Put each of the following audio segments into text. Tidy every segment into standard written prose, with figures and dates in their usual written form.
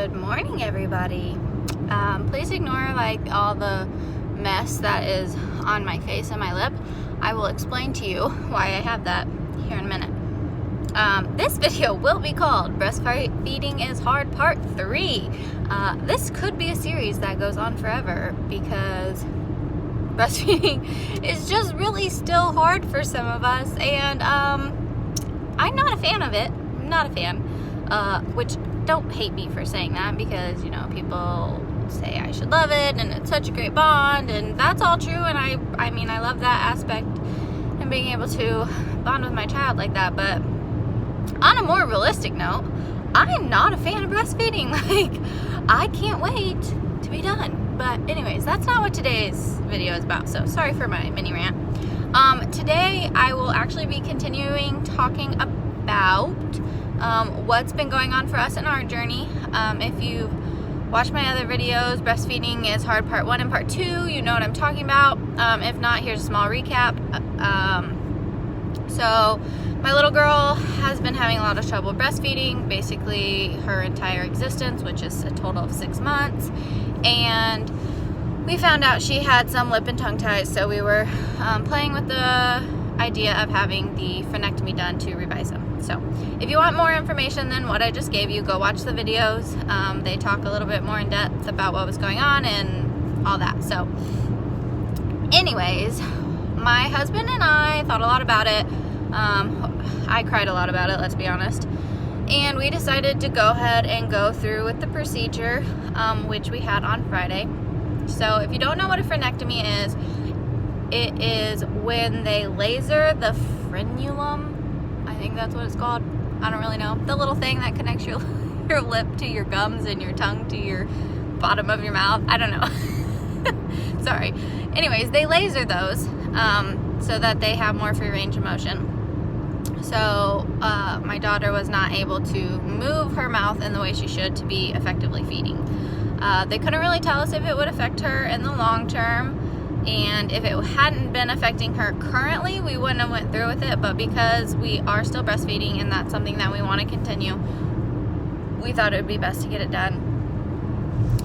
Good morning, everybody. Please ignore like all the mess that is on my face and my lip. I will explain to you why I have that here in a minute. This video will be called Breastfeeding is Hard Part 3. This could be a series that goes on forever because breastfeeding is just really still hard for some of us, and I'm not a fan of it. I'm not a fan. Which, don't hate me for saying that, because you know, people say I should love it and it's such a great bond, and that's all true, and I mean I love that aspect and being able to bond with my child like that. But on a more realistic note, I'm not a fan of breastfeeding. Like, I can't wait to be done. But anyways, that's not what today's video is about, so sorry for my mini rant. Today I will actually be continuing talking about what's been going on for us in our journey. If you've watched my other videos, Breastfeeding is Hard Part 1 and Part 2, you know what I'm talking about. If not, here's a small recap. So my little girl has been having a lot of trouble breastfeeding, basically her entire existence, which is a total of 6 months. And we found out she had some lip and tongue ties, so we were playing with the idea of having the frenectomy done to revise them. So if you want more information than what I just gave you, go watch the videos. They talk a little bit more in depth about what was going on and all that. So anyways, my husband and I thought a lot about it. I cried a lot about it, let's be honest. And we decided to go ahead and go through with the procedure, which we had on Friday. So if you don't know what a frenectomy is, it is when they laser the frenulum. I think that's what it's called. I don't really know. The little thing that connects your lip to your gums and your tongue to your bottom of your mouth. I don't know. Sorry. Anyways, they laser those so that they have more free range of motion. So my daughter was not able to move her mouth in the way she should to be effectively feeding. They couldn't really tell us if it would affect her in the long term. And if it hadn't been affecting her currently, we wouldn't have went through with it. But because we are still breastfeeding and that's something that we want to continue, we thought it would be best to get it done.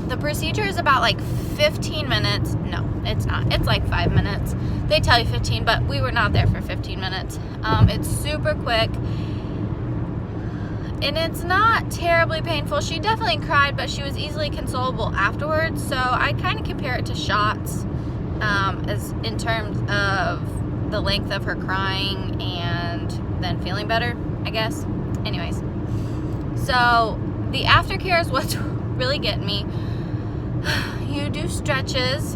The procedure is about like 15 minutes. No, it's not. It's like 5 minutes. They tell you 15, but we were not there for 15 minutes. It's super quick. And it's not terribly painful. She definitely cried, but she was easily consolable afterwards. So I kind of compare it to shots. As in terms of the length of her crying and then feeling better, I guess. Anyways, so the aftercare is what's really getting me. You do stretches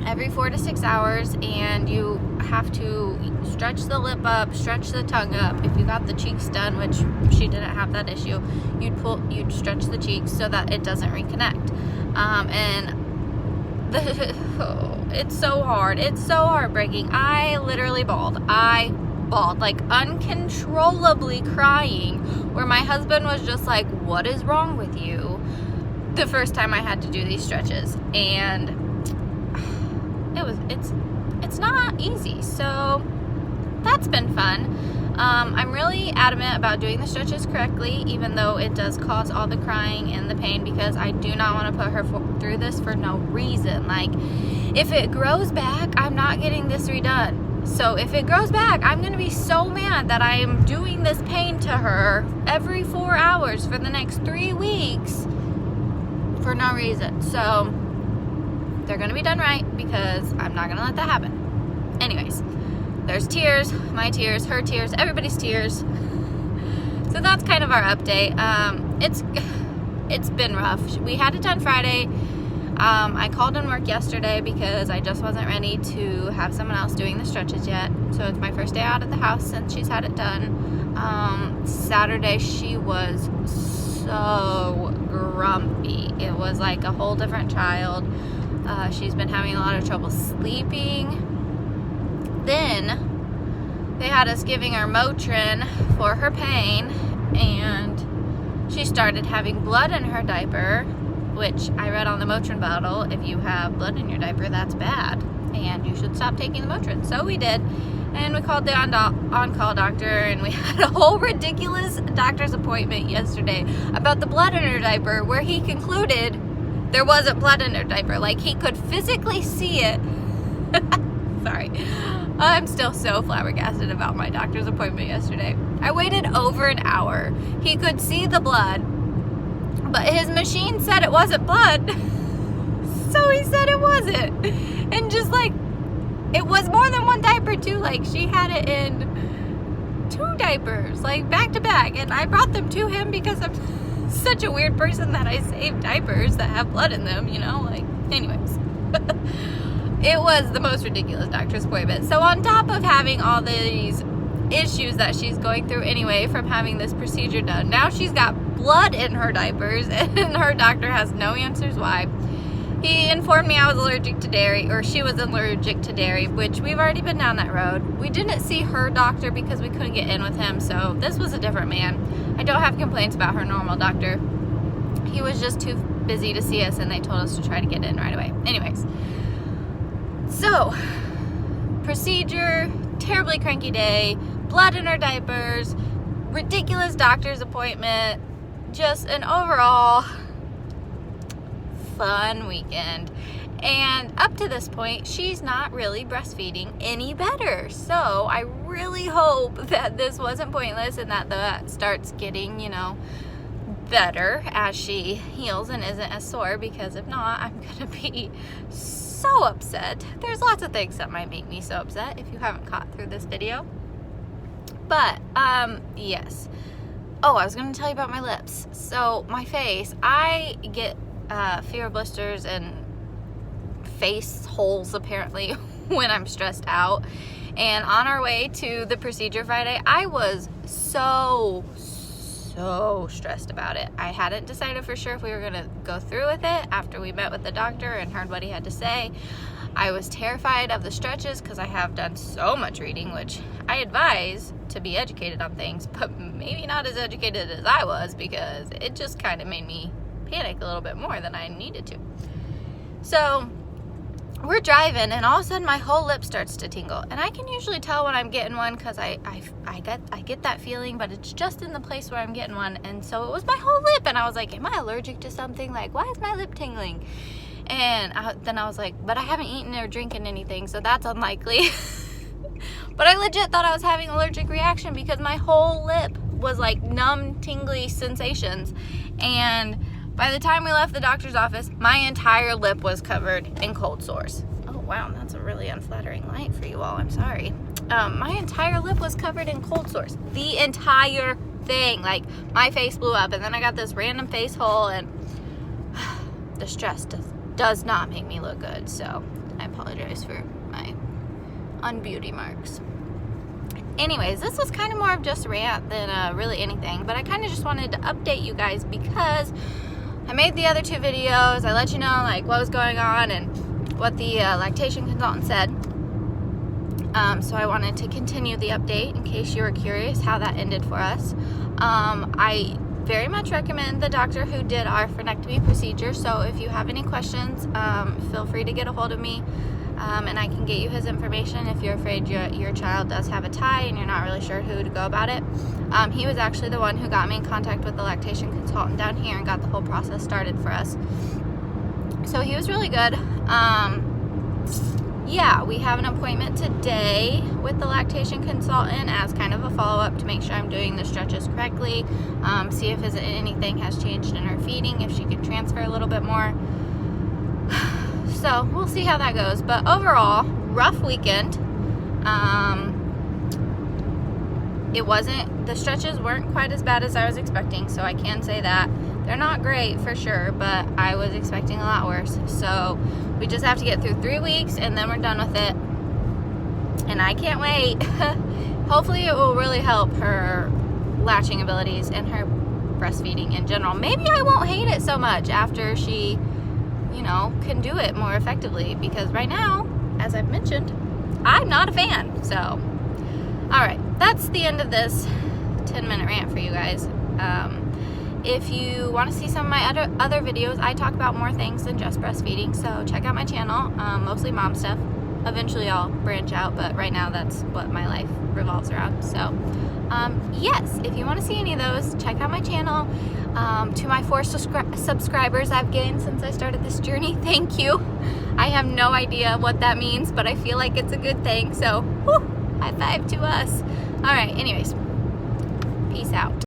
every 4 to 6 hours, and you have to stretch the lip up, stretch the tongue up. If you got the cheeks done, which she didn't have that issue, you'd stretch the cheeks so that it doesn't reconnect. It's so hard. It's so heartbreaking. I literally bawled. I bawled, like uncontrollably crying, where my husband was just like, "What is wrong with you?" the first time I had to do these stretches. And it's not easy. So that's been fun. I'm really adamant about doing the stretches correctly, even though it does cause all the crying and the pain, because I do not want to put her through this for no reason. Like, if it grows back, I'm not getting this redone. So if it grows back, I'm going to be so mad that I am doing this pain to her every 4 hours for the next 3 weeks for no reason. So they're going to be done right, because I'm not going to let that happen. Anyways, there's tears, my tears, her tears, everybody's tears. So that's kind of our update. It's been rough. We had it done Friday. I called in work yesterday because I just wasn't ready to have someone else doing the stretches yet. So it's my first day out of the house since she's had it done. Saturday she was so grumpy. It was like a whole different child. She's been having a lot of trouble sleeping. Then they had us giving her Motrin for her pain, and she started having blood in her diaper, which I read on the Motrin bottle, if you have blood in your diaper, that's bad, and you should stop taking the Motrin. So we did, And we called the on-call doctor, and we had a whole ridiculous doctor's appointment yesterday about the blood in her diaper, where he concluded there wasn't blood in her diaper. Like, he could physically see it. Sorry. I'm still so flabbergasted about my doctor's appointment yesterday. I waited over an hour. He could see the blood, but his machine said it wasn't blood. So he said it wasn't. And just like, it was more than one diaper too. Like, she had it in 2 diapers, like back to back. And I brought them to him because I'm such a weird person that I save diapers that have blood in them, you know? Like, anyways. It was the most ridiculous doctor's appointment. So on top of having all these issues that she's going through anyway from having this procedure done, now she's got blood in her diapers, and her doctor has no answers why. He informed me I was allergic to dairy, or she was allergic to dairy, which we've already been down that road. We didn't see her doctor because we couldn't get in with him, so this was a different man. I don't have complaints about her normal doctor. He was just too busy to see us, and they told us to try to get in right away. Anyways, so procedure, terribly cranky day, blood in her diapers, ridiculous doctor's appointment, just an overall fun weekend. And up to this point, she's not really breastfeeding any better. So I really hope that this wasn't pointless and that that starts getting, you know, better as she heals and isn't as sore, because if not, I'm gonna be so upset. There's lots of things that might make me so upset if you haven't caught through this video. But yes. Oh, I was gonna tell you about my lips. So my face, I get fever blisters and face holes apparently when I'm stressed out. And on our way to the procedure Friday, I was so stressed about it. I hadn't decided for sure if we were gonna go through with it after we met with the doctor and heard what he had to say. I was terrified of the stretches because I have done so much reading, which I advise to be educated on things, but maybe not as educated as I was, because it just kind of made me panic a little bit more than I needed to. So we're driving, and all of a sudden my whole lip starts to tingle, and I can usually tell when I'm getting one because I get that feeling, but it's just in the place where I'm getting one. And so it was my whole lip, and I was like, am I allergic to something? Like, why is my lip tingling? And then I was like, but I haven't eaten or drinking anything, so that's unlikely. But I legit thought I was having an allergic reaction because my whole lip was like numb, tingly sensations. And by the time we left the doctor's office, my entire lip was covered in cold sores. Oh wow, that's a really unflattering light for you all, I'm sorry. My entire lip was covered in cold sores. The entire thing. Like, my face blew up, and then I got this random face hole, and the stress does not make me look good. So I apologize for my unbeauty marks. Anyways, this was kind of more of just a rant than really anything, but I kind of just wanted to update you guys because I made the other 2 videos. I let you know like what was going on and what the lactation consultant said. So I wanted to continue the update in case you were curious how that ended for us. I very much recommend the doctor who did our frenectomy procedure. So if you have any questions, feel free to get a hold of me, and I can get you his information if you're afraid your child does have a tie and you're not really sure who to go about it. He was actually the one who got me in contact with the lactation consultant down here and got the whole process started for us. So he was really good. Yeah, we have an appointment today with the lactation consultant as kind of a follow-up to make sure I'm doing the stretches correctly, see if anything has changed in her feeding, if she can transfer a little bit more. So we'll see how that goes. But overall, rough weekend. The stretches weren't quite as bad as I was expecting, so I can say that. They're not great for sure, but I was expecting a lot worse. So we just have to get through 3 weeks and then we're done with it. And I can't wait. Hopefully it will really help her latching abilities and her breastfeeding in general. Maybe I won't hate it so much after she, you know, can do it more effectively, because right now, as I've mentioned, I'm not a fan. So, alright, that's the end of this 10-minute rant for you guys. If you want to see some of my other videos, I talk about more things than just breastfeeding, so check out my channel, mostly mom stuff. eventually I'll branch out, but right now that's what my life revolves around. So yes, if you want to see any of those, check out my channel. To my 4 subscribers I've gained since I started this journey, thank you. I have no idea what that means, but I feel like it's a good thing, so whew, high five to us. All right, anyways, peace out.